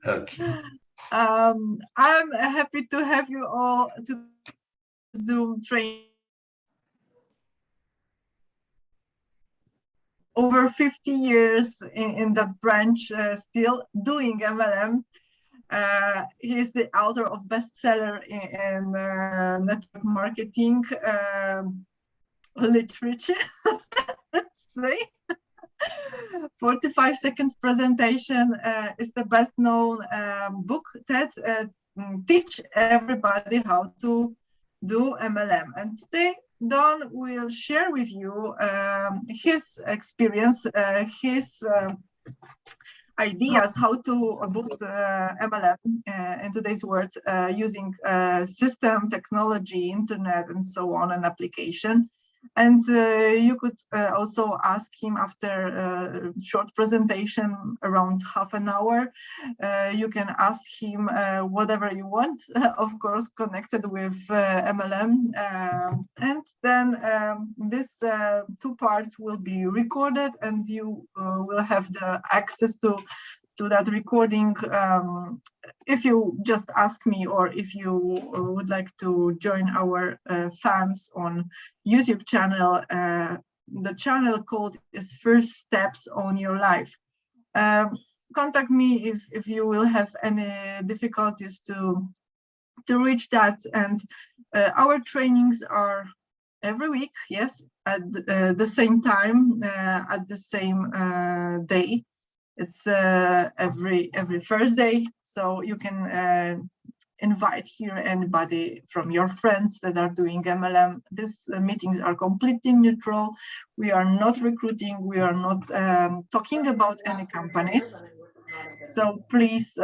Okay. I'm happy to have you all to Zoom training. Over 50 years in that branch, still doing MLM. He is the author of bestseller in network marketing literature. Let's say 45 seconds presentation is the best known book that teach everybody how to do MLM. And today Don will share with you his experience, his ideas how to boost MLM in today's world using system, technology, internet, and so on, an application. And you could also ask him after a short presentation, around half an hour. You can ask him whatever you want, of course, connected with MLM. And then this two parts will be recorded, and you will have the access to that recording if you just ask me, or if you would like to join our fans on YouTube channel. The channel code is First Steps on Your Life. Contact me if you will have any difficulties to reach that. And our trainings are every week, yes, at the same time, at the same day. It's every Thursday, so you can invite here anybody from your friends that are doing MLM. These meetings are completely neutral. We are not recruiting. We are not talking about any companies. So please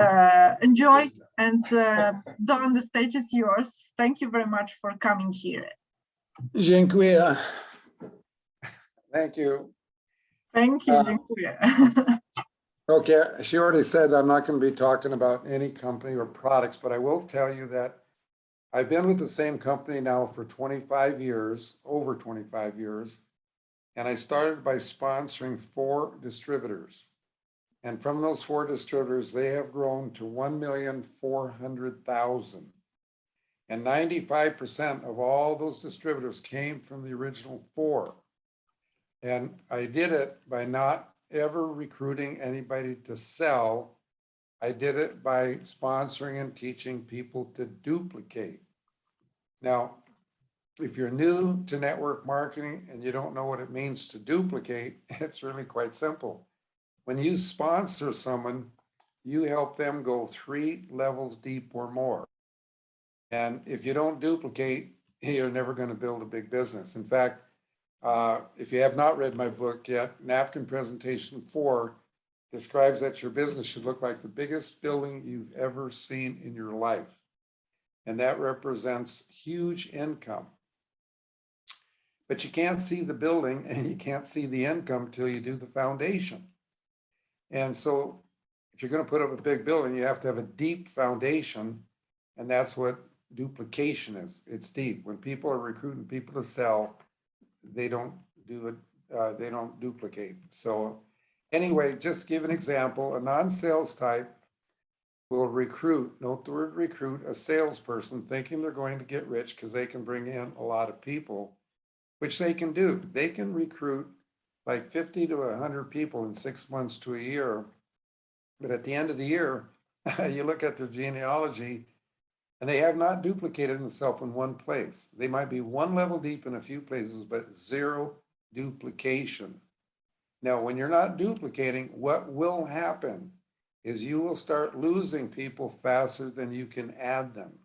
enjoy. And Don, the stage is yours. Thank you very much for coming here. Dziękuję. Thank you. Thank you. Dziękuję. Okay, she already said I'm not going to be talking about any company or products, but I will tell you that I've been with the same company now for 25 years, over 25 years, and I started by sponsoring 4 distributors. And from those 4 distributors, they have grown to 1,400,000. And 95% of all those distributors came from the original 4. And I did it by not ever recruiting anybody to sell. I did it by sponsoring and teaching people to duplicate. Now, if you're new to network marketing and you don't know what it means to duplicate, it's really quite simple. When you sponsor someone, you help them go 3 levels deep or more. And if you don't duplicate, you're never going to build a big business. In fact, if you have not read my book yet, Napkin Presentation 4 describes that your business should look like the biggest building you've ever seen in your life. And that represents huge income. But you can't see the building and you can't see the income till you do the foundation. And so if you're going to put up a big building, you have to have a deep foundation. And that's what duplication is. It's deep. When people are recruiting people to sell, they don't do it, they don't duplicate. So anyway, just give an example. A non-sales type will recruit, note the word recruit, a salesperson thinking they're going to get rich because they can bring in a lot of people, which they can do. They can recruit like 50 to 100 people in 6 months to a year. But at the end of the year, you look at their genealogy, and they have not duplicated themselves in one place. They might be 1 level deep in a few places, but 0 duplication. Now, when you're not duplicating, what will happen is you will start losing people faster than you can add them.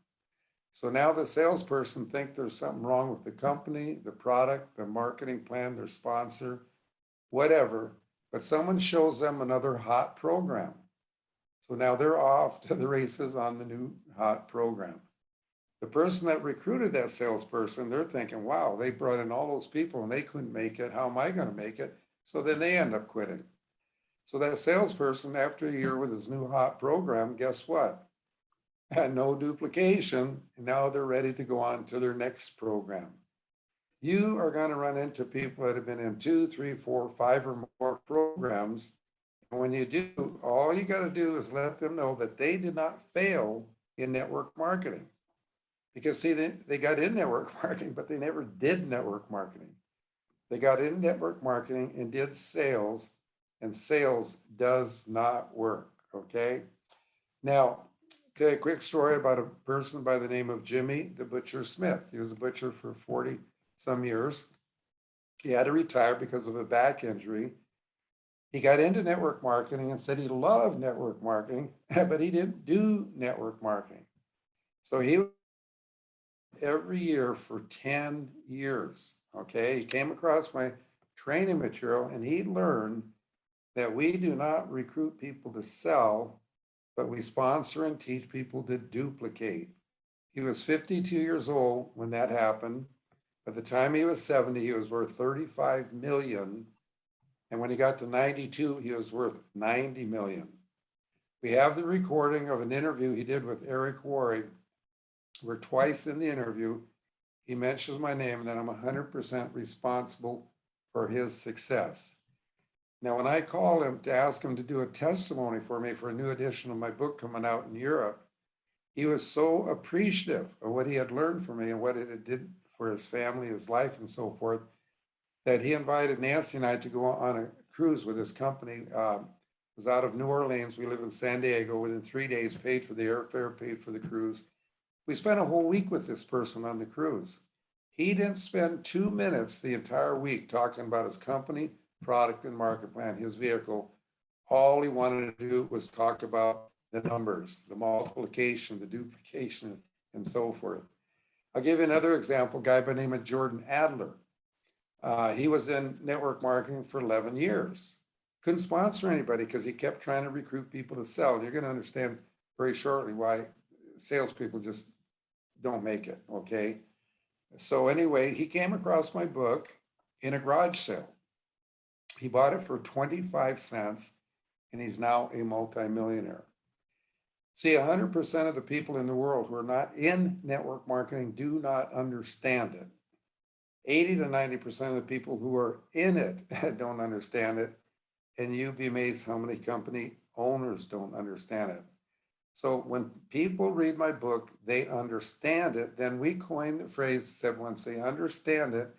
So now the salesperson thinks there's something wrong with the company, the product, the marketing plan, their sponsor, whatever, but someone shows them another hot program. So now they're off to the races on the new hot program. The person that recruited that salesperson, they're thinking, wow, they brought in all those people and they couldn't make it. How am I going to make it? So then they end up quitting. So that salesperson, after a year with his new hot program, guess what? Had no duplication. And now they're ready to go on to their next program. You are going to run into people that have been in 2, 3, 4, 5 or more programs, And when you do, all you got to do is let them know that they did not fail in network marketing. Because see, they got in network marketing, but they never did network marketing. They got in network marketing and did sales, and sales does not work, okay? Now, okay, a quick story about a person by the name of Jimmy the Butcher Smith. He was a butcher for 40 some years. He had to retire because of a back injury. He got into network marketing and said he loved network marketing, but he didn't do network marketing. So he every year for 10 years. Okay, he came across my training material and he learned that we do not recruit people to sell, but we sponsor and teach people to duplicate. He was 52 years old when that happened. By the time he was 70, he was worth 35 million. And when he got to 92, he was worth 90 million. We have the recording of an interview he did with Eric Worre, where twice in the interview, he mentions my name and that I'm 100% responsible for his success. Now, when I called him to ask him to do a testimony for me for a new edition of my book coming out in Europe, he was so appreciative of what he had learned from me and what it did for his family, his life, and so forth, that he invited Nancy and I to go on a cruise with his company. It was out of New Orleans. We live in San Diego. Within 3 days, paid for the airfare, paid for the cruise. We spent a whole week with this person on the cruise. He didn't spend 2 minutes the entire week talking about his company, product, and market plan, his vehicle. All he wanted to do was talk about the numbers, the multiplication, the duplication, and so forth. I'll give you another example, a guy by the name of Jordan Adler. He was in network marketing for 11 years. Couldn't sponsor anybody because he kept trying to recruit people to sell. And you're going to understand very shortly why salespeople just don't make it, okay? So anyway, he came across my book in a garage sale. He bought it for 25 cents, and he's now a multimillionaire. See, 100% of the people in the world who are not in network marketing do not understand it. 80 to 90% of the people who are in it don't understand it, and you'd be amazed how many company owners don't understand it. So when people read my book, they understand it. Then we coined the phrase, said once they understand it,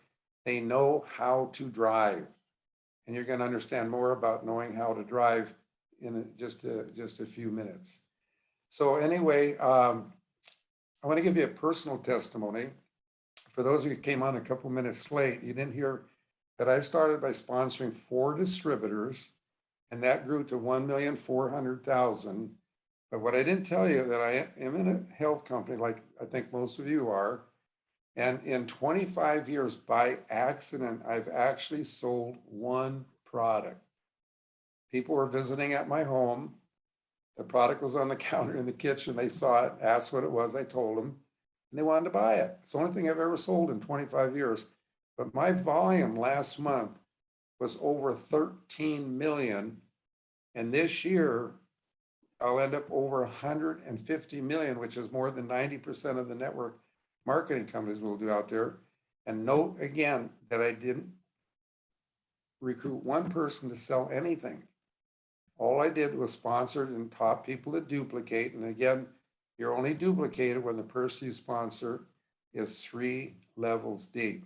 they know how to drive. And you're going to understand more about knowing how to drive in just a few minutes. So anyway, I want to give you a personal testimony. For those of you who came on a couple minutes late, you didn't hear that I started by sponsoring 4 distributors, and that grew to 1,400,000. But what I didn't tell you that I am in a health company, like I think most of you are, and in 25 years by accident, I've actually sold 1 product. People were visiting at my home. The product was on the counter in the kitchen. They saw it, asked what it was. I told them, and they wanted to buy it. It's the only thing I've ever sold in 25 years. But my volume last month was over 13 million. And this year, I'll end up over 150 million, which is more than 90% of the network marketing companies will do out there. And note again that I didn't recruit 1 person to sell anything. All I did was sponsored and taught people to duplicate. And again, you're only duplicated when the person you sponsor is 3 levels deep.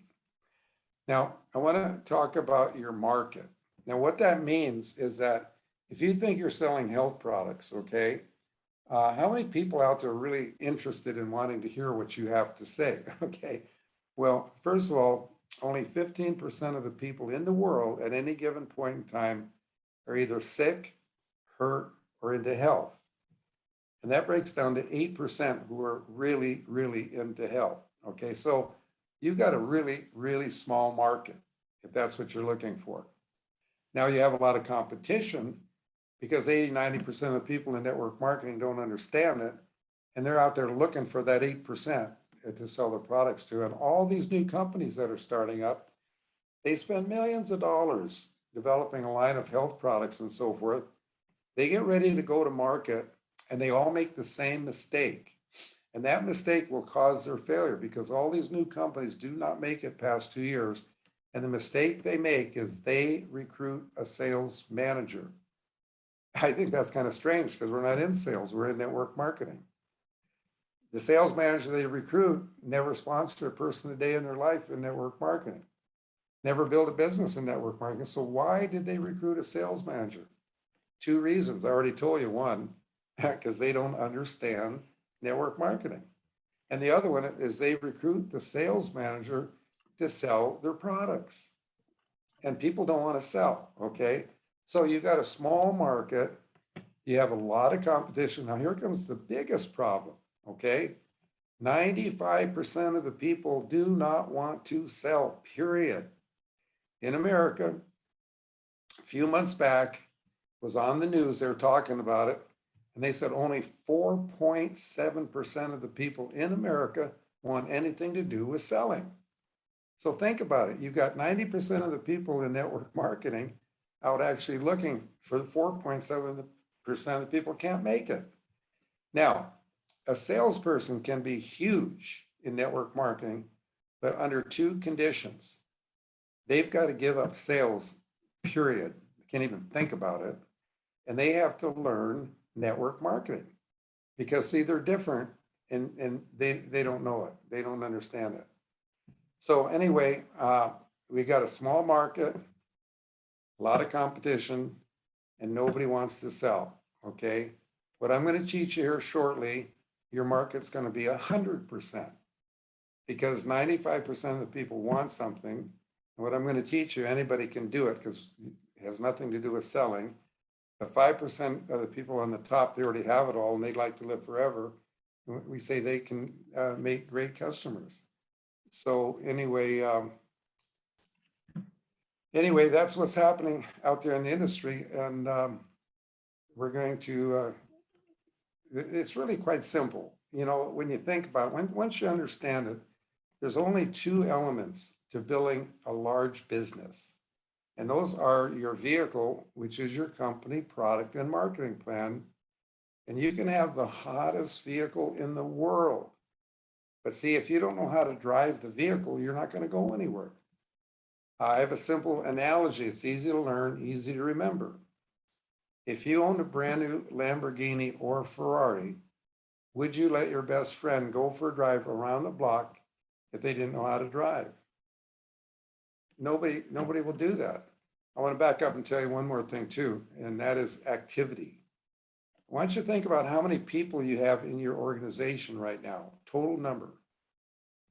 Now, I want to talk about your market. Now, what that means is that if you think you're selling health products, okay, how many people out there are really interested in wanting to hear what you have to say? Okay, well, first of all, only 15% of the people in the world at any given point in time are either sick, hurt, or into health. And that breaks down to 8% who are really, really into health. Okay, so you've got a really, really small market if that's what you're looking for. Now you have a lot of competition because 80, 90% of the people in network marketing don't understand it. And they're out there looking for that 8% to sell their products to. And all these new companies that are starting up, they spend millions of dollars developing a line of health products and so forth. They get ready to go to market and they all make the same mistake. And that mistake will cause their failure because all these new companies do not make it past 2 years. And the mistake they make is they recruit a sales manager. I think that's kind of strange because we're not in sales, we're in network marketing. The sales manager they recruit never sponsored a person a day in their life in network marketing, never built a business in network marketing. So why did they recruit a sales manager? Two reasons. I already told you one, because they don't understand network marketing. And the other one is they recruit the sales manager to sell their products. And people don't want to sell, okay? So you got a small market, you have a lot of competition. Now here comes the biggest problem, okay? 95% of the people do not want to sell, period. In America, a few months back, was on the news, they were talking about it, and they said only 4.7% of the people in America want anything to do with selling. So think about it. You've got 90% of the people in network marketing out actually looking for the 4.7% of the people can't make it. Now, a salesperson can be huge in network marketing, but under two conditions. They've got to give up sales, period. Can't even think about it. And they have to learn network marketing because see, they're different and they don't know it. They don't understand it. So anyway, we got a small market, a lot of competition, and nobody wants to sell, okay? What I'm going to teach you here shortly, your market's going to be 100% because 95% of the people want something. And what I'm going to teach you, anybody can do it because it has nothing to do with selling. The 5% of the people on the top, they already have it all and they'd like to live forever. We say they can make great customers. So anyway, that's what's happening out there in the industry. And we're going to, it's really quite simple. You know, when you think about it, once you understand it, there's only two elements to building a large business. And those are your vehicle, which is your company, product, and marketing plan. And you can have the hottest vehicle in the world. But see, if you don't know how to drive the vehicle, you're not going to go anywhere. I have a simple analogy. It's easy to learn, easy to remember. If you owned a brand new Lamborghini or Ferrari, would you let your best friend go for a drive around the block if they didn't know how to drive? Nobody will do that. I want to back up and tell you one more thing too, and that is activity. Why don't you think about how many people you have in your organization right now, total number.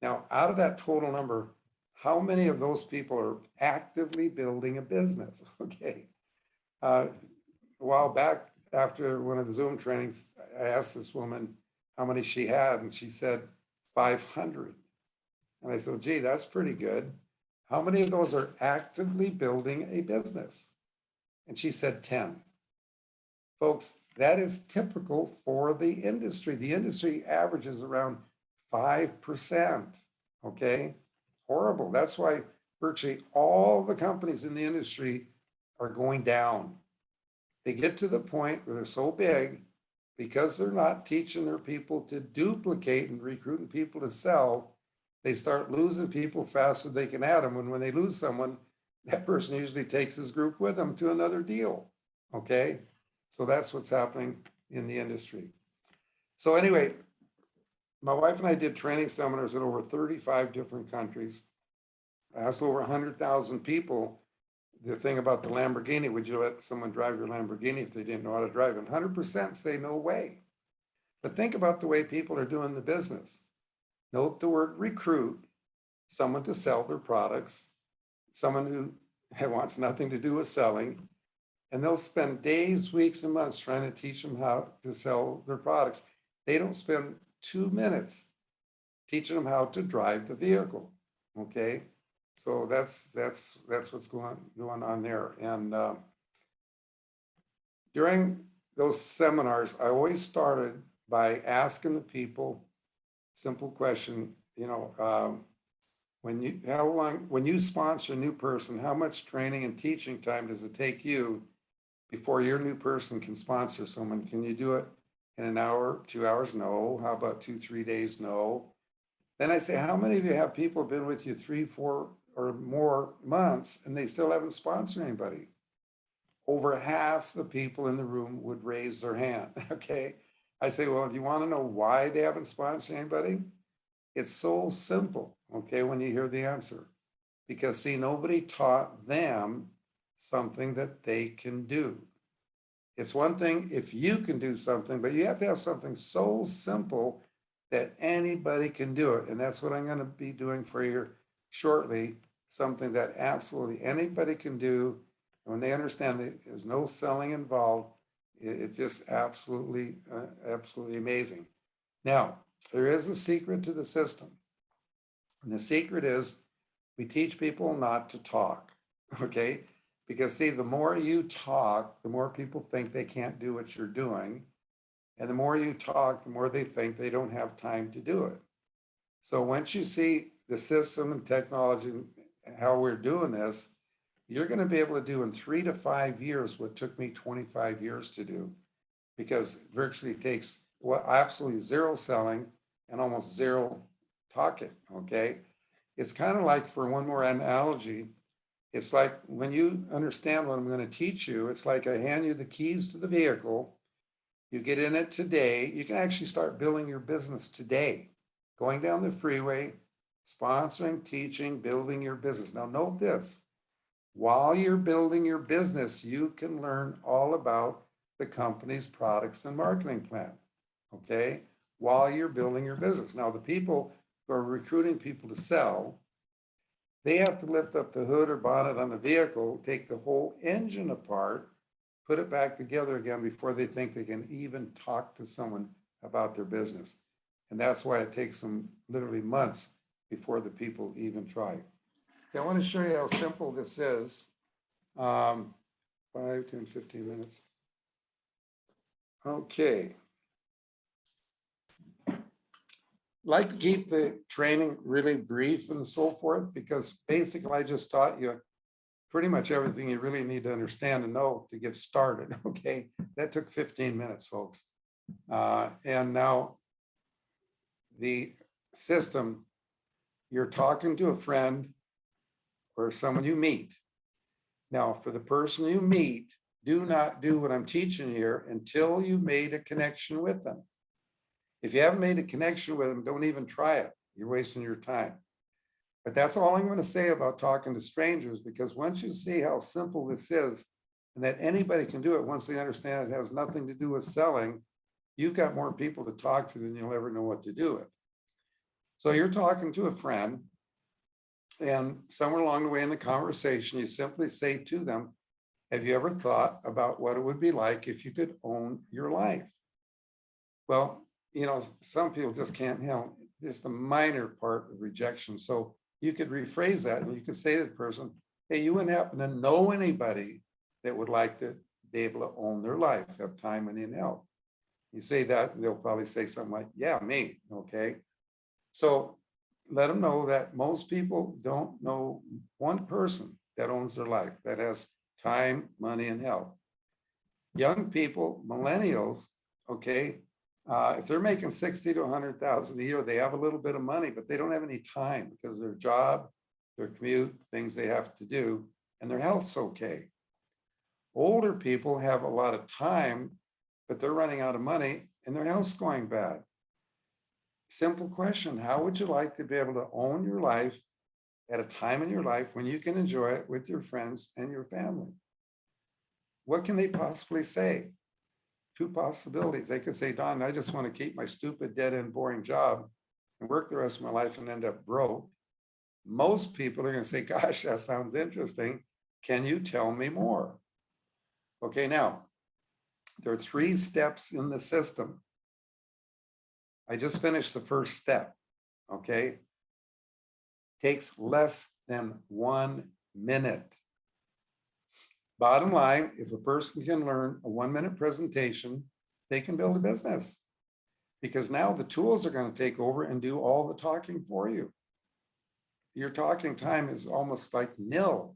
Now, out of that total number, how many of those people are actively building a business? Okay. A while back after one of the Zoom trainings, I asked this woman how many she had, and she said 500. And I said, gee, that's pretty good. How many of those are actively building a business? And she said 10. Folks, that is typical for the industry. The industry averages around 5%, okay? Horrible. That's why virtually all the companies in the industry are going down. They get to the point where they're so big because they're not teaching their people to duplicate and recruiting people to sell. They start losing people faster than they can add them. And when they lose someone, that person usually takes his group with them to another deal, okay? So that's what's happening in the industry. So anyway, my wife and I did training seminars in over 35 different countries. I asked over 100,000 people the thing about the Lamborghini, would you let someone drive your Lamborghini if they didn't know how to drive it? 100% say no way. But think about the way people are doing the business. Note the word recruit, someone to sell their products, someone who wants nothing to do with selling, and they'll spend days, weeks, and months trying to teach them how to sell their products. They don't spend 2 minutes teaching them how to drive the vehicle, okay? So that's what's going on there. And during those seminars, I always started by asking the people simple question, you know, when you sponsor a new person, how much training and teaching time does it take you before your new person can sponsor someone? Can you do it in an hour, 2 hours? No. How about 2, 3 days? No. Then I say, how many of you have people been with you 3, 4 or more months and they still haven't sponsored anybody? over half the people in the room would raise their hand. Okay. I say, well, do you want to know why they haven't sponsored anybody? It's so simple. Okay. When you hear the answer, because see, nobody taught them something that they can do. It's one thing if you can do something, but you have to have something so simple that anybody can do it. And that's what I'm going to be doing for you shortly, something that absolutely anybody can do. And when they understand that there's no selling involved, it's just absolutely, absolutely amazing. Now, there is a secret to the system. And the secret is we teach people not to talk, okay? Because see, the more you talk, the more people think they can't do what you're doing. And the more you talk, the more they think they don't have time to do it. So once you see the system and technology and how we're doing this, you're going to be able to do in 3 to 5 years what took me 25 years to do, because virtually takes absolutely zero selling and almost zero talking, okay? It's kind of like, for one more analogy, it's like when you understand what I'm going to teach you, it's like I hand you the keys to the vehicle. You get in it today. You can actually start building your business today, going down the freeway, sponsoring, teaching, building your business. Now, note this. While you're building your business, you can learn all about the company's products and marketing plan, okay? While you're building your business. Now, the people who are recruiting people to sell, they have to lift up the hood or bonnet on the vehicle, take the whole engine apart, put it back together again before they think they can even talk to someone about their business. And that's why it takes them literally months before the people even try. Okay, I want to show you how simple this is. 5, 10, 15 minutes. Okay. Like to keep the training really brief and so forth, because basically I just taught you pretty much everything you really need to understand and know to get started. Okay, that took 15 minutes, folks. And now the system, you're talking to a friend or someone you meet. Now, for the person you meet, do not do what I'm teaching here until you've made a connection with them. If you haven't made a connection with them, don't even try it. You're wasting your time. But that's all I'm going to say about talking to strangers, because once you see how simple this is and that anybody can do it, once they understand it has nothing to do with selling, you've got more people to talk to than you'll ever know what to do with. So you're talking to a friend, and somewhere along the way in the conversation, you simply say to them, have you ever thought about what it would be like if you could own your life? Well, you know, some people just can't handle this, the minor part of rejection. So you could rephrase that and you could say to the person, hey, you wouldn't happen to know anybody that would like to be able to own their life, have time, money, and health. You say that, and they'll probably say something like, yeah, me, okay? So let them know that most people don't know one person that owns their life, that has time, money, and health. Young people, millennials, okay, if they're making 60 to 100,000 a year, they have a little bit of money, but they don't have any time because of their job, their commute, things they have to do, and their health's okay. Older people have a lot of time, but they're running out of money and their health's going bad. Simple question, how would you like to be able to own your life at a time in your life when you can enjoy it with your friends and your family? What can they possibly say? Two possibilities. They could say, Don, I just want to keep my stupid, dead-end, boring job and work the rest of my life and end up broke. Most people are going to say, gosh, that sounds interesting. Can you tell me more? Okay, now, there are 3 steps in the system. I just finished the first step, okay? Takes less than 1 minute. Bottom line, if a person can learn a 1-minute presentation, they can build a business, because now the tools are going to take over and do all the talking for you. Your talking time is almost like nil.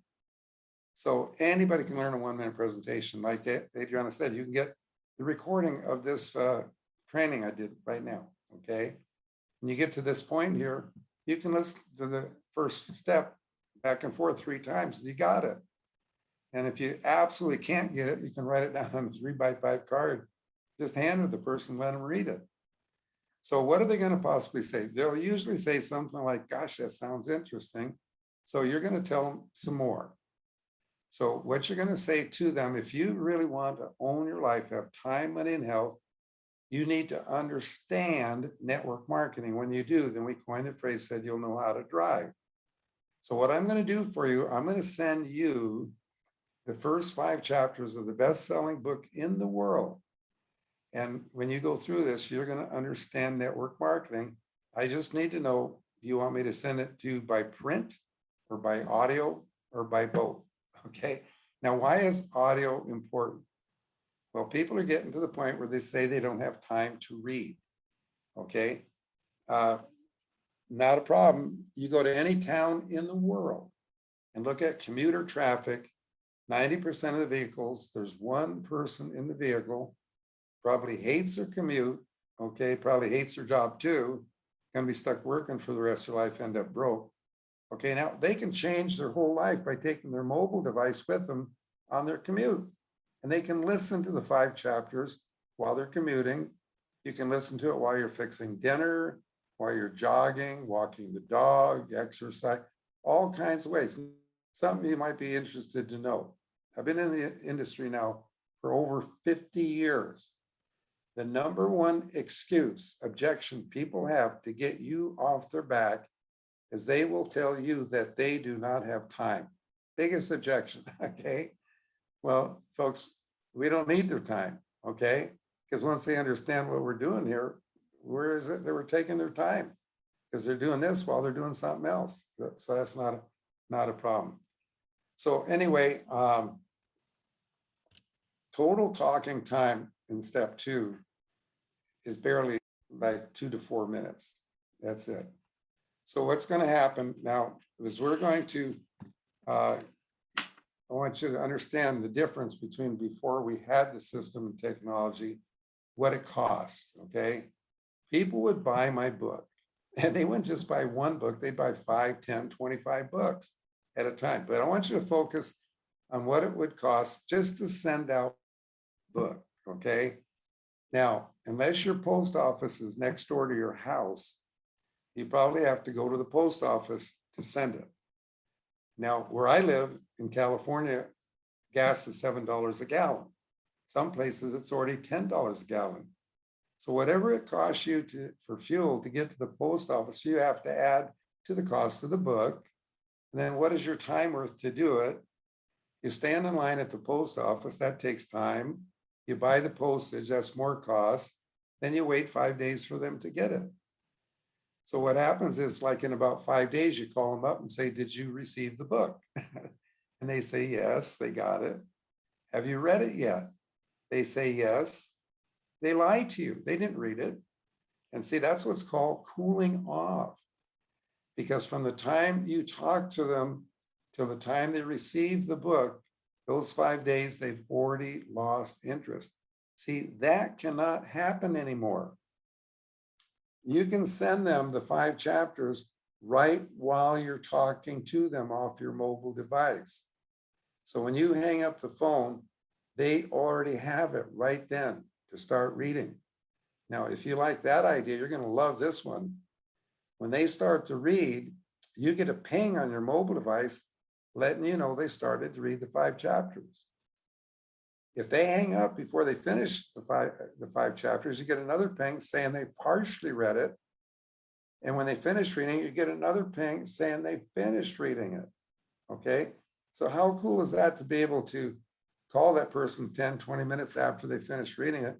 So anybody can learn a 1-minute presentation. Like Adriana said, you can get the recording of this training I did right now, okay? When you get to this point here, you can listen to the first step back and forth 3 times. You got it. And if you absolutely can't get it, you can write it down on a 3x5 card. Just hand it to the person, let them read it. So what are they going to possibly say? They'll usually say something like, gosh, that sounds interesting. So you're going to tell them some more. So what you're going to say to them, if you really want to own your life, have time, money, and health, you need to understand network marketing. When you do, then we coined the phrase that you'll know how to drive. So what I'm going to do for you, I'm going to send you the first 5 chapters of the best-selling book in the world. And when you go through this, you're going to understand network marketing. I just need to know, do you want me to send it to you by print or by audio or by both? Okay. Now, why is audio important? Well, people are getting to the point where they say they don't have time to read. Okay. Not a problem. You go to any town in the world and look at commuter traffic. 90% of the vehicles, there's one person in the vehicle, probably hates their commute, okay, probably hates their job too, gonna be stuck working for the rest of their life, end up broke. Okay, now they can change their whole life by taking their mobile device with them on their commute. And they can listen to the 5 chapters while they're commuting. You can listen to it while you're fixing dinner, while you're jogging, walking the dog, exercise, all kinds of ways. Something you might be interested to know. I've been in the industry now for over 50 years. The number one excuse, objection people have to get you off their back is they will tell you that they do not have time. Biggest objection, okay? Well, folks, we don't need their time, okay? Because once they understand what we're doing here, where is it that we're taking their time? Because they're doing this while they're doing something else. So that's not a problem. So anyway, total talking time in step 2 is barely like 2 to 4 minutes. That's it. So what's going to happen now is we're going to, I want you to understand the difference between before we had the system and technology, what it cost, okay? People would buy my book, and they wouldn't just buy one book, they'd buy 5, 10, 25 books at a time. But I want you to focus on what it would cost just to send out a book, okay? Now, unless your post office is next door to your house, you probably have to go to the post office to send it. Now, where I live in California, gas is $7 a gallon. Some places it's already $10 a gallon. So whatever it costs you for fuel to get to the post office, you have to add to the cost of the book. And then what is your time worth to do it? You stand in line at the post office, that takes time. You buy the postage, that's more cost. Then you wait 5 days for them to get it. So what happens is, like, in about 5 days, you call them up and say, did you receive the book? And they say, yes, they got it. Have you read it yet? They say, yes. They lie to you. They didn't read it. And see, that's what's called cooling off. Because from the time you talk to them till the time they receive the book, those 5 days, they've already lost interest. See, that cannot happen anymore. You can send them the 5 chapters right while you're talking to them off your mobile device. So when you hang up the phone, they already have it right then to start reading. Now, if you like that idea, you're going to love this one. When they start to read, you get a ping on your mobile device letting you know they started to read the 5 chapters. If they hang up before they finish the five chapters, you get another ping saying they partially read it. And when they finish reading, you get another ping saying they finished reading it. Okay. So how cool is that to be able to call that person 10, 20 minutes after they finish reading it?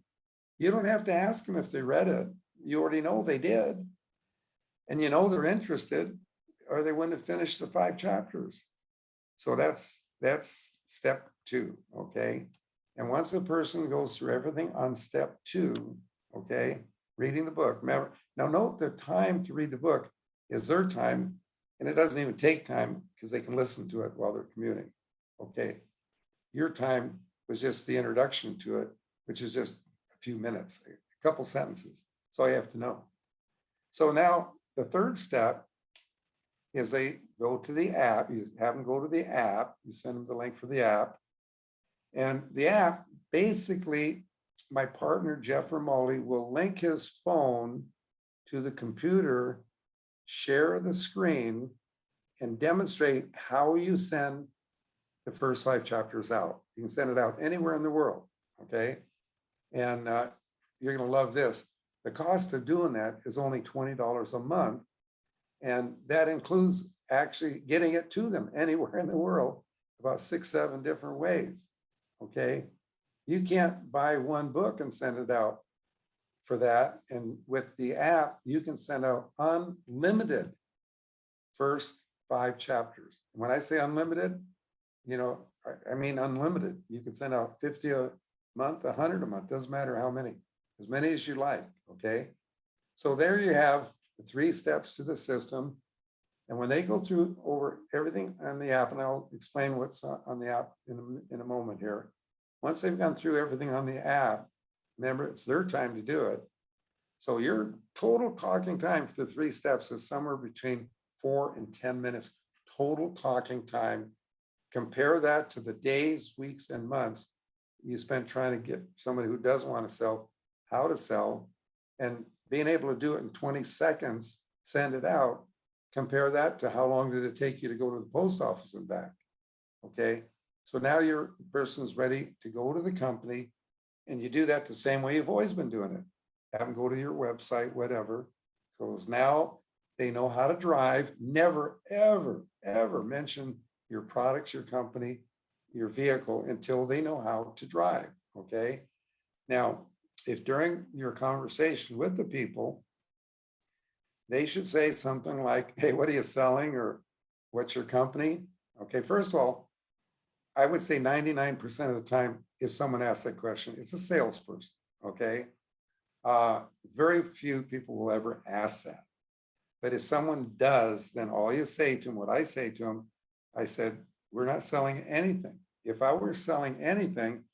You don't have to ask them if they read it. You already know they did. And you know they're interested, or they wouldn't have finished the 5 chapters. So that's step 2. Okay. And once a person goes through everything on step 2, okay, reading the book. Remember, now note the time to read the book is their time, and it doesn't even take time because they can listen to it while they're commuting. Okay. Your time was just the introduction to it, which is just a few minutes, a couple sentences. That's all you have to know. So now the third step is they go to the app, you have them go to the app, you send them the link for the app. And the app, basically, my partner, Jeff Romoli, will link his phone to the computer, share the screen, and demonstrate how you send the first 5 chapters out. You can send it out anywhere in the world, okay? And you're gonna love this. The cost of doing that is only $20 a month. And that includes actually getting it to them anywhere in the world, about 6, 7 different ways, okay? You can't buy one book and send it out for that. And with the app, you can send out unlimited first 5 chapters. When I say unlimited, you know, I mean unlimited. You can send out 50 a month, 100 a month, doesn't matter how many, as many as you like, okay? So there you have the 3 steps to the system. And when they go through over everything on the app, and I'll explain what's on the app in a moment here. Once they've gone through everything on the app, remember, it's their time to do it. So your total talking time for the 3 steps is somewhere between 4 and 10 minutes, total talking time. Compare that to the days, weeks, and months you spent trying to get somebody who doesn't want to sell how to sell, and being able to do it in 20 seconds, send it out. Compare that to how long did it take you to go to the post office and back, okay? So now your person is ready to go to the company, and you do that the same way you've always been doing it. Have them go to your website, whatever. So now they know how to drive. Never, ever, ever mention your products, your company, your vehicle until they know how to drive, okay? Now, if during your conversation with the people, they should say something like, hey, what are you selling? Or what's your company? Okay, first of all, I would say 99% of the time, if someone asks that question, it's a salesperson, okay? Very few people will ever ask that. But if someone does, then all you say to them, what I say to them, I said, we're not selling anything. If I were selling anything,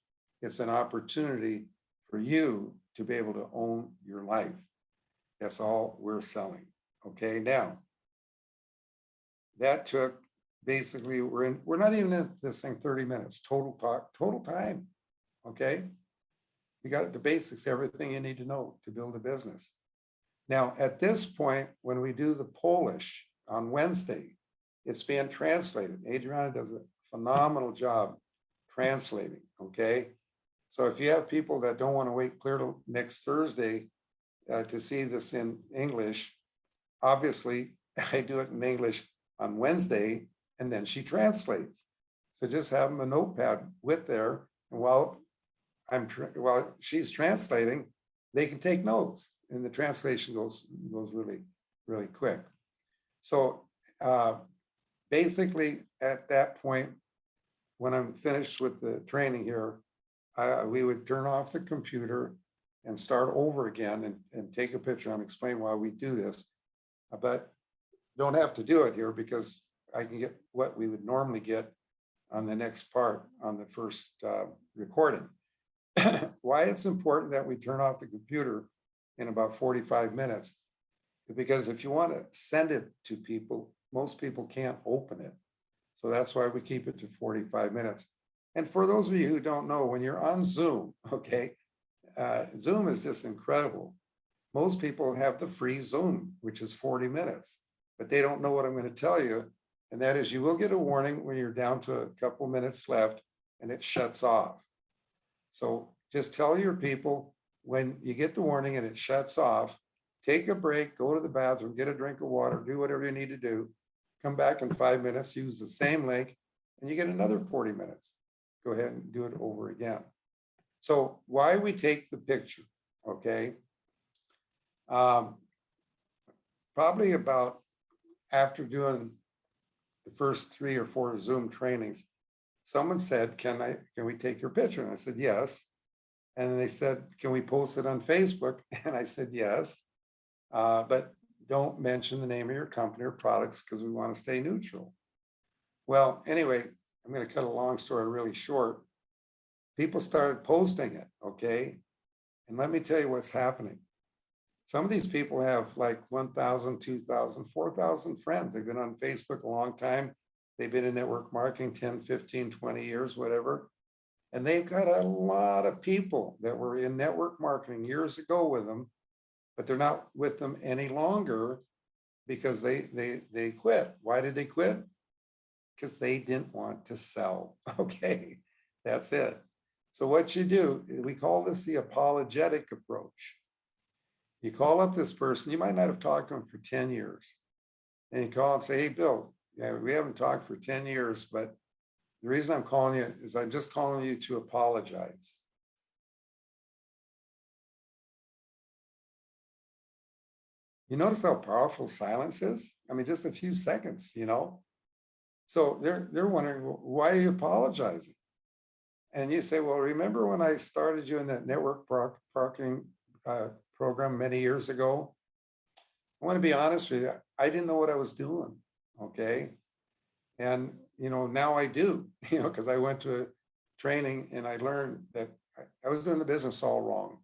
it's an opportunity for you to be able to own your life. That's all we're selling. Okay, now that took basically, we're not even in this thing 30 minutes, total talk, total time. Okay, you got the basics, everything you need to know to build a business. Now, at this point, when we do the Polish on Wednesday, it's being translated. Adriana does a phenomenal job translating. Okay, so if you have people that don't want to wait clear till next Thursday to see this in English, obviously I do it in English on Wednesday, and then she translates. So just have them a notepad with there, and while she's translating, they can take notes, and the translation goes really, really quick. So basically, at that point, when I'm finished with the training here, we would turn off the computer and start over again and take a picture and explain why we do this. But don't have to do it here because I can get what we would normally get on the next part on the first recording. Why it's important that we turn off the computer in about 45 minutes, because if you want to send it to people, most people can't open it. So that's why we keep it to 45 minutes. And for those of you who don't know, when you're on Zoom, okay, Zoom is just incredible. Most people have the free Zoom, which is 40 minutes, but they don't know what I'm going to tell you. And that is, you will get a warning when you're down to a couple minutes left and it shuts off. So just tell your people when you get the warning and it shuts off, take a break, go to the bathroom, get a drink of water, do whatever you need to do. Come back in 5 minutes, use the same link, and you get another 40 minutes. Go ahead and do it over again. So why we take the picture, okay? Probably about after doing the first 3 or 4 Zoom trainings, someone said, can we take your picture? And I said, yes. And they said, can we post it on Facebook? And I said, yes. But don't mention the name of your company or products because we want to stay neutral. Well, anyway, I'm going to cut a long story really short. People started posting it, okay? And let me tell you what's happening. Some of these people have like 1,000, 2,000, 4,000 friends. They've been on Facebook a long time. They've been in network marketing 10, 15, 20 years, whatever. And they've got a lot of people that were in network marketing years ago with them, but they're not with them any longer because they quit. Why did they quit? Because they didn't want to sell. Okay, that's it. So what you do, we call this the apologetic approach. You call up this person, you might not have talked to them for 10 years. And you call and say, hey, Bill, yeah, we haven't talked for 10 years, but the reason I'm calling you is I'm just calling you to apologize. You notice how powerful silence is? I mean, just a few seconds, you know? So they're wondering, why are you apologizing? And you say, well, remember when I started you in that network marketing program many years ago? I want to be honest with you, I didn't know what I was doing, okay? And, you know, now I do, you know, because I went to a training and I learned that I was doing the business all wrong.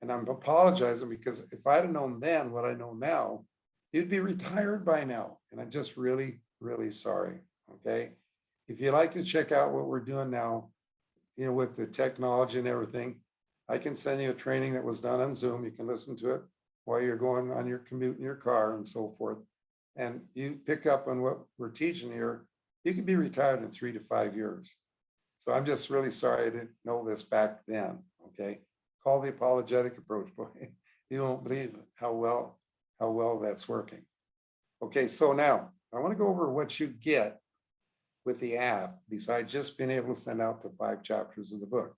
And I'm apologizing because if I'd have known then what I know now, you'd be retired by now. And I'm just really, really sorry, okay? If you'd like to check out what we're doing now, you know, with the technology and everything, I can send you a training that was done on Zoom. You can listen to it while you're going on your commute in your car and so forth. And you pick up on what we're teaching here, you could be retired in 3 to 5 years. So I'm just really sorry I didn't know this back then, okay? Call the apologetic approach, boy. You won't believe how well that's working. Okay, so now I want to go over what you get with the app besides just being able to send out the 5 chapters of the book.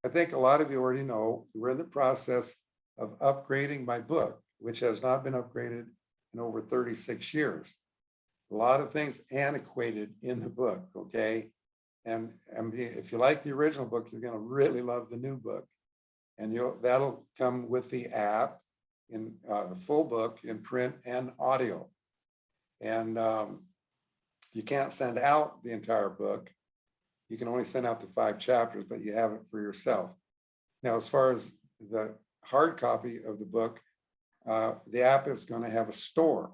I think a lot of you already know we're in the process of upgrading my book, which has not been upgraded in over 36 years. A lot of things antiquated in the book, okay? And if you like the original book, you're going to really love the new book. And that'll come with the app in full book in print and audio. And you can't send out the entire book. You can only send out the 5 chapters, but you have it for yourself. Now, as far as the hard copy of the book, the app is going to have a store.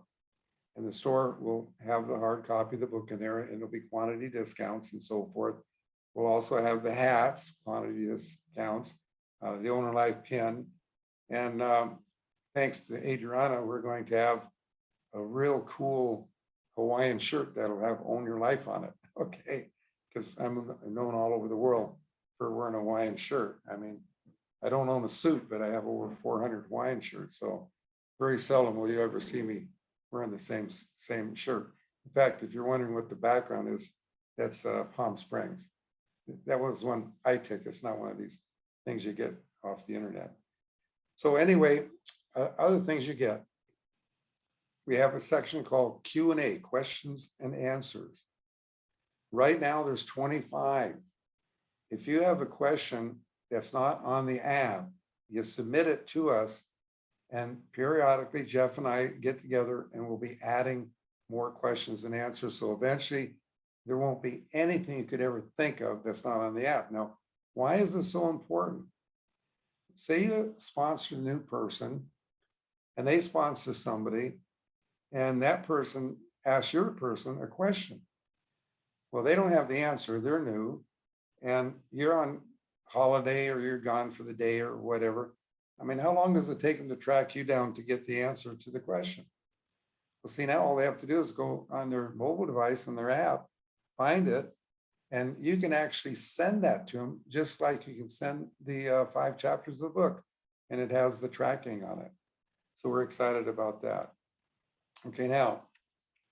And the store will have the hard copy of the book in there, and there'll be quantity discounts and so forth. We'll also have the hats, quantity discounts, the Owner Life pin. And thanks to Adriana, we're going to have a real cool Hawaiian shirt that'll have Own Your Life on it, okay? Because I'm known all over the world for wearing a Hawaiian shirt. I mean, I don't own a suit, but I have over 400 Hawaiian shirts. So very seldom will you ever see me wearing the same shirt. In fact, if you're wondering what the background is, that's Palm Springs. That was one I took. It's not one of these things you get off the internet. So anyway, other things you get. We have a section called Q&A, questions and answers. Right now, there's 25. If you have a question that's not on the app, you submit it to us, and periodically Jeff and I get together and we'll be adding more questions and answers. So eventually there won't be anything you could ever think of that's not on the app. Now, why is this so important? Say you sponsor a new person and they sponsor somebody and that person asks your person a question. Well, they don't have the answer, they're new, and you're on holiday or you're gone for the day or whatever. I mean, how long does it take them to track you down to get the answer to the question? Well, see, now all they have to do is go on their mobile device and their app, find it, and you can actually send that to them just like you can send the 5 chapters of the book, and it has the tracking on it. So we're excited about that. Okay, now,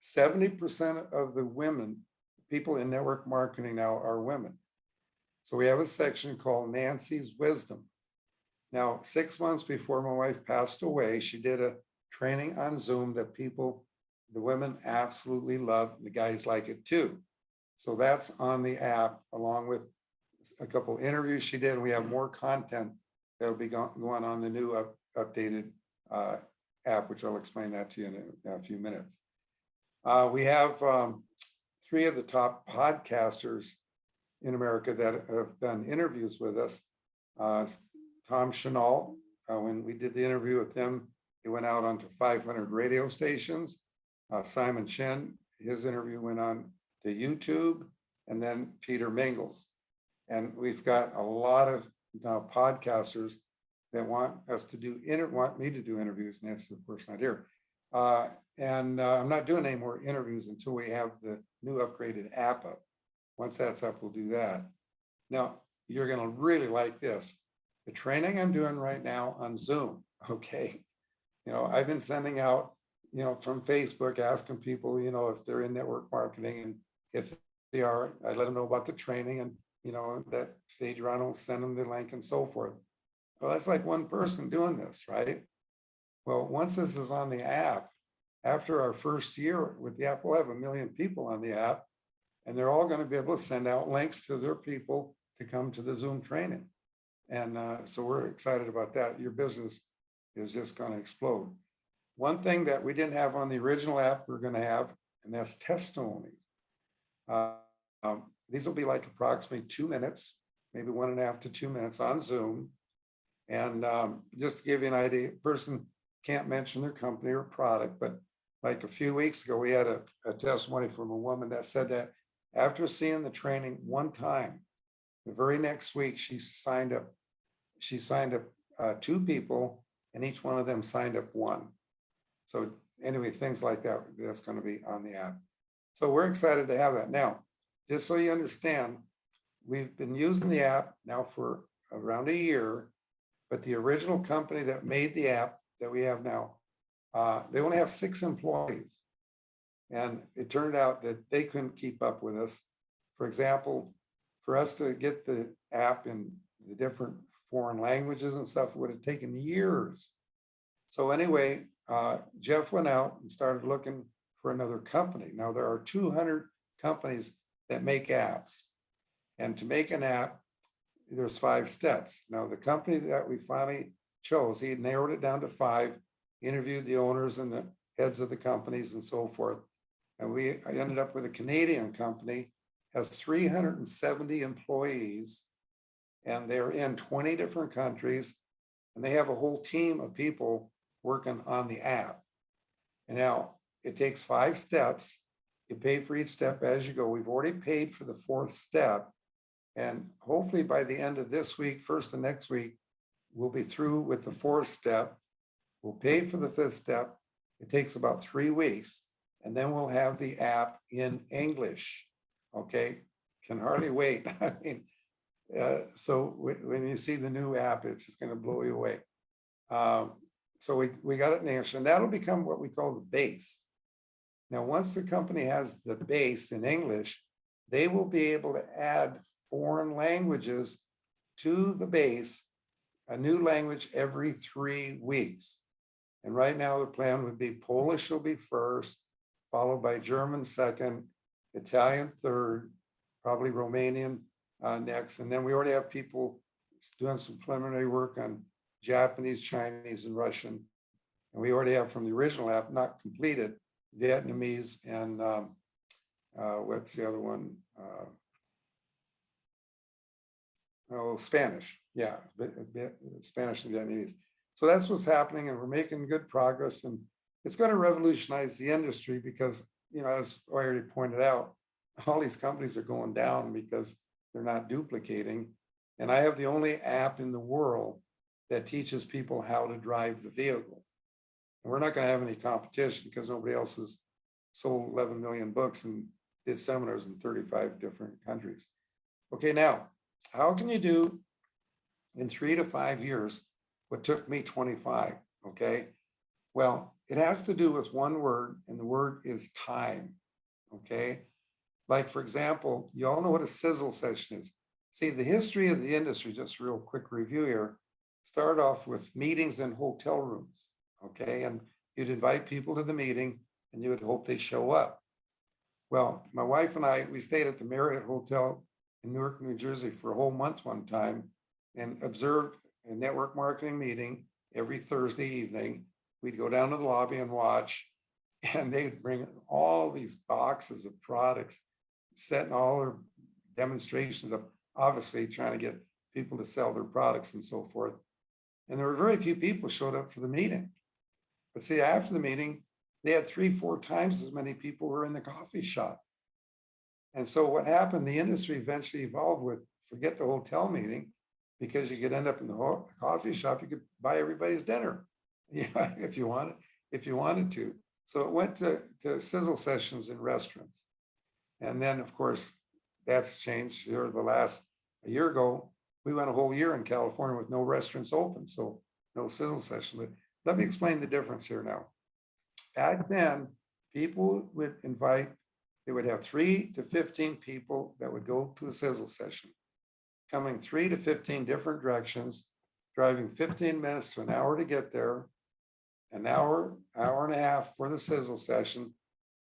70% of the women, people in network marketing now are women. So we have a section called Nancy's Wisdom. Now, 6 months before my wife passed away, she did a training on Zoom that the women absolutely love, and the guys like it too. So that's on the app, along with a couple interviews she did. We have more content that will be going on the new updated app, which I'll explain that to you in a few minutes. We have 3 of the top podcasters in America that have done interviews with us. Tom Chenault, when we did the interview with them, it went out onto 500 radio stations. Simon Chen, his interview went on to YouTube, and then Peter Mingles. And we've got a lot of now podcasters that want me to do interviews, and that's the first not here. I'm not doing any more interviews until we have the new upgraded app up. Once that's up, we'll do that. Now, you're going to really like this. The training I'm doing right now on Zoom, okay? I've been sending out, from Facebook, asking people, if they're in network marketing, and if they are, I let them know about the training, and, that stage around, I'll send them the link and so forth. Well, that's like one person doing this, right? Well, once this is on the app, after our first year with the app, we'll have 1 million people on the app, and they're all going to be able to send out links to their people to come to the Zoom training. And so we're excited about that. Your business is just going to explode. One thing that we didn't have on the original app, we're going to have, and that's testimonies. These will be like approximately 2 minutes, maybe 1.5 to 2 minutes on Zoom. And just to give you an idea, a person can't mention their company or product, but like a few weeks ago, we had a testimony from a woman that said that after seeing the training one time, the very next week, she signed up 2 people, and each one of them signed up 1. So anyway, things like that, that's going to be on the app. So we're excited to have that. Now, just so you understand, we've been using the app now for around a year, but the original company that made the app that we have now, they only have 6 employees. And it turned out that they couldn't keep up with us. For example, for us to get the app in the different foreign languages and stuff would have taken years. So anyway, Jeff went out and started looking for another company. Now there are 200 companies that make apps. And to make an app, there's 5 steps. Now the company that we finally chose, he narrowed it down to 5, interviewed the owners and the heads of the companies and so forth. And I ended up with a Canadian company, has 370 employees, and they're in 20 different countries, and they have a whole team of people working on the app. And now it takes 5 steps. You pay for each step as you go. We've already paid for the 4th step. And hopefully by the end of this week, first of next week, we'll be through with the 4th step. We'll pay for the 5th step. It takes about 3 weeks. And then we'll have the app in English. Okay, can hardly wait. I mean, so when you see the new app, it's just going to blow you away. So we got it in English, and that'll become what we call the base. Now, once the company has the base in English, they will be able to add foreign languages to the base, a new language every 3 weeks. And right now the plan would be Polish will be first, followed by German second, Italian third, probably Romanian next. And then we already have people doing some preliminary work on Japanese, Chinese, and Russian. And we already have from the original app, not completed, Vietnamese and what's the other one? Spanish. Yeah, Spanish and Vietnamese. So that's what's happening, and we're making good progress. And it's going to revolutionize the industry because, as I already pointed out, all these companies are going down because they're not duplicating. And I have the only app in the world that teaches people how to drive the vehicle. And we're not going to have any competition because nobody else has sold 11 million books and did seminars in 35 different countries. Okay, now, how can you do in 3 to 5 years what took me 25? Okay, well, it has to do with one word, and the word is time. Okay, like for example, you all know what a sizzle session is. See, the history of the industry, just real quick review here, started off with meetings in hotel rooms. Okay, and you'd invite people to the meeting and you would hope they'd show up. Well, my wife and I, we stayed at the Marriott Hotel in Newark, New Jersey for a whole month one time and observed a network marketing meeting every Thursday evening. We'd go down to the lobby and watch, and they'd bring all these boxes of products, setting all their demonstrations up, obviously trying to get people to sell their products and so forth. And there were very few people showed up for the meeting. But see, after the meeting, they had 3-4 times as many people were in the coffee shop. And so what happened, the industry eventually evolved with forget the hotel meeting, because you could end up in the coffee shop, you could buy everybody's dinner, yeah, if you wanted to. So it went to sizzle sessions in restaurants. And then, of course, that's changed here a year ago. We went a whole year in California with no restaurants open, so no sizzle session. But let me explain the difference here now. Back then, people would invite, they would have 3 to 15 people that would go to a sizzle session, coming 3 to 15 different directions, driving 15 minutes to an hour to get there, an hour and a half for the sizzle session.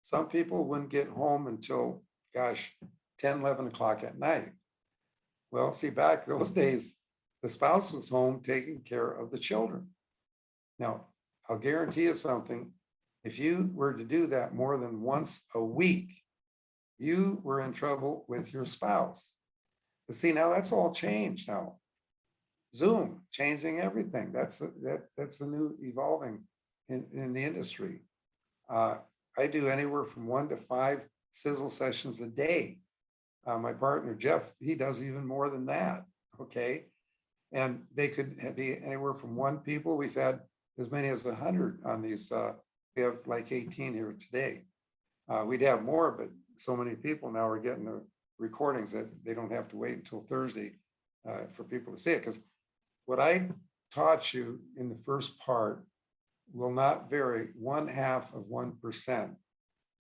Some people wouldn't get home until, gosh, 10, 11 o'clock at night. Well, see, back those days, the spouse was home taking care of the children. Now, I'll guarantee you something. If you were to do that more than once a week, you were in trouble with your spouse. But see, now that's all changed now. Zoom changing everything. That's the new evolving in the industry. I do anywhere from 1 to 5 sizzle sessions a day. My partner, Jeff, he does even more than that, okay? And they could be anywhere from 1 people. We've had as many as 100 on these. We have like 18 here today. We'd have more, but so many people now are getting the recordings that they don't have to wait until Thursday for people to see it. Because what I taught you in the first part will not vary 0.5%.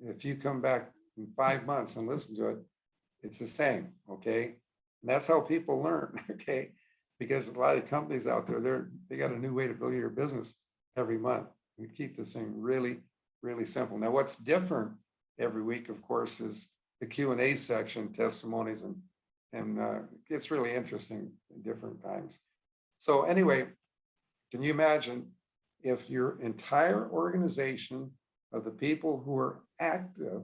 If you come back in 5 months and listen to it, it's the same, okay? And that's how people learn, okay? Because a lot of companies out there, they got a new way to build your business every month. We keep this thing really, really simple. Now, what's different every week, of course, is the Q&A section, testimonies, and it's really interesting at different times. So anyway, can you imagine if your entire organization of the people who are active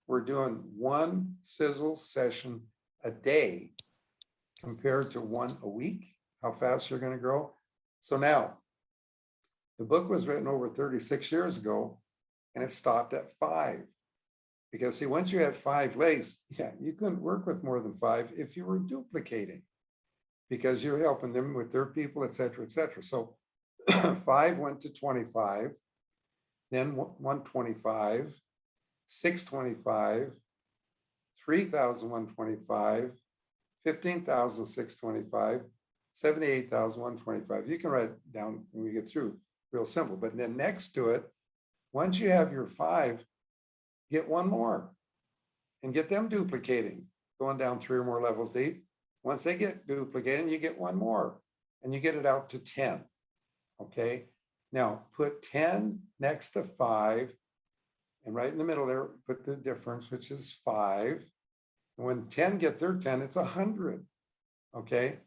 were doing 1 sizzle session a day compared to 1 a week, how fast you're going to grow? So now, the book was written over 36 years ago, and it stopped at 5. Because see, once you had 5 legs, yeah, you couldn't work with more than 5 if you were duplicating, because you're helping them with their people, et cetera, et cetera. So 5 went to 25, then 125, 625, 3,125, 15,625, 78,125. You can write it down when we get through, real simple. But then next to it, once you have your 5, get 1 more and get them duplicating, going down 3 or more levels deep. Once they get duplicating, you get 1 more and you get it out to 10. Okay. Now put 10 next to 5, and right in the middle there, put the difference, which is 5. And when 10 get their 10, it's 100. Okay.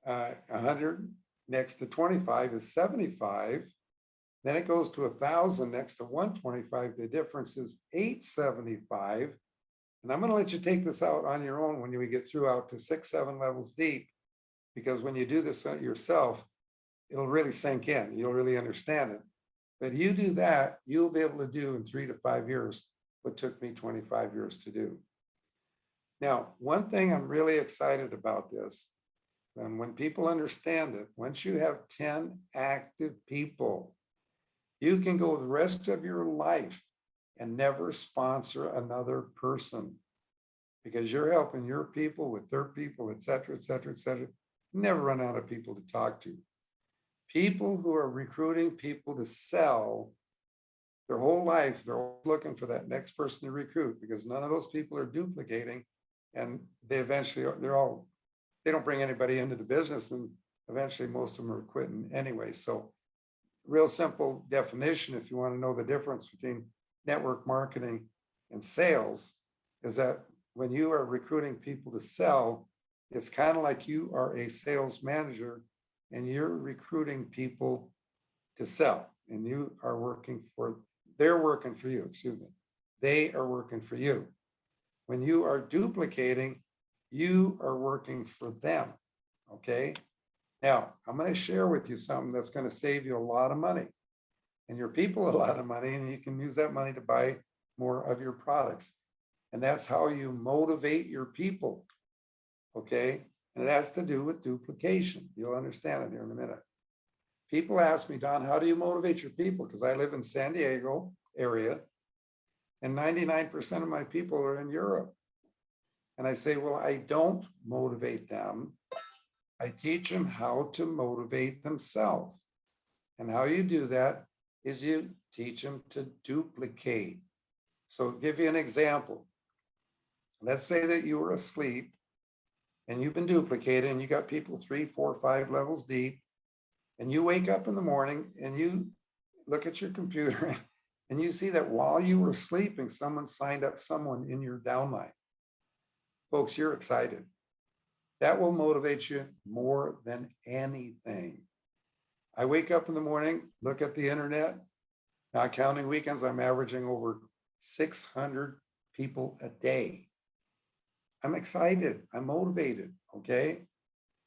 100 next to 25 is 75. Then it goes to 1,000 next to 125. The difference is 875. And I'm going to let you take this out on your own when we get through out to 6, 7 levels deep, because when you do this yourself, it'll really sink in. You'll really understand it. But you do that, you'll be able to do in 3 to 5 years what took me 25 years to do. Now, one thing I'm really excited about this, and when people understand it, once you have 10 active people, you can go the rest of your life and never sponsor another person, because you're helping your people with their people, et cetera, et cetera, et cetera. Never run out of people to talk to. People who are recruiting people to sell their whole life, they're looking for that next person to recruit, because none of those people are duplicating, and they don't bring anybody into the business, and eventually most of them are quitting anyway. So real simple definition, if you want to know the difference between network marketing and sales, is that when you are recruiting people to sell, it's kind of like you are a sales manager and you're recruiting people to sell, and you are they're working for you, excuse me. They are working for you. When you are duplicating, you are working for them, okay? Now, I'm going to share with you something that's going to save you a lot of money and your people a lot of money, and you can use that money to buy more of your products. And that's how you motivate your people. Okay. And it has to do with duplication. You'll understand it here in a minute. People ask me, Don, how do you motivate your people? Because I live in San Diego area and 99% of my people are in Europe. And I say, well, I don't motivate them. I teach them how to motivate themselves. And how you do that is you teach them to duplicate. So I'll give you an example. Let's say that you were asleep and you've been duplicating and you got people 3, 4, 5 levels deep, and you wake up in the morning and you look at your computer and you see that while you were sleeping, someone signed up someone in your downline. Folks, you're excited. That will motivate you more than anything. I wake up in the morning, look at the internet, not counting weekends, I'm averaging over 600 people a day. I'm excited, I'm motivated, okay?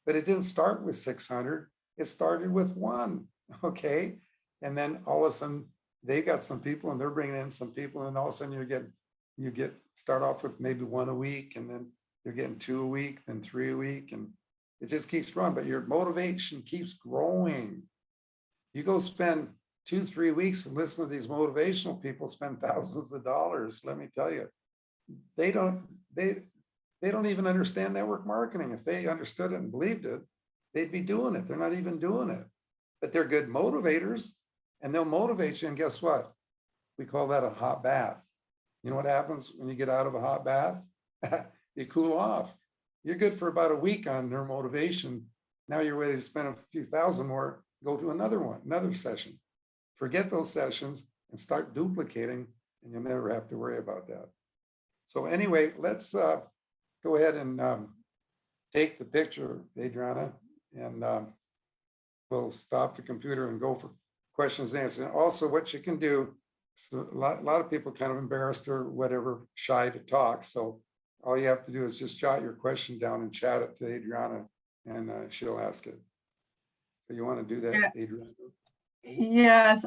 But it didn't start with 600, it started with 1, okay? And then all of a sudden, they got some people and they're bringing in some people, and all of a sudden you start off with maybe 1 a week, and then you're getting 2 a week, then 3 a week, and it just keeps growing, but your motivation keeps growing. You go spend 2, 3 weeks and listen to these motivational people spend thousands of dollars. Let me tell you, they don't even understand network marketing. If they understood it and believed it, they'd be doing it. They're not even doing it, but they're good motivators, and they'll motivate you. And guess what? We call that a hot bath. You know what happens when you get out of a hot bath? You cool off. You're good for about a week on their motivation. Now you're ready to spend a few thousand more, go to another session. Forget those sessions and start duplicating, and you'll never have to worry about that. So anyway, let's go ahead and take the picture, Adriana, and we'll stop the computer and go for questions and answers. And also what you can do, so a lot of people kind of embarrassed or whatever, shy to talk. So all you have to do is just jot your question down and chat it to Adriana, and she'll ask it. So you want to do that, Adriana? Yes,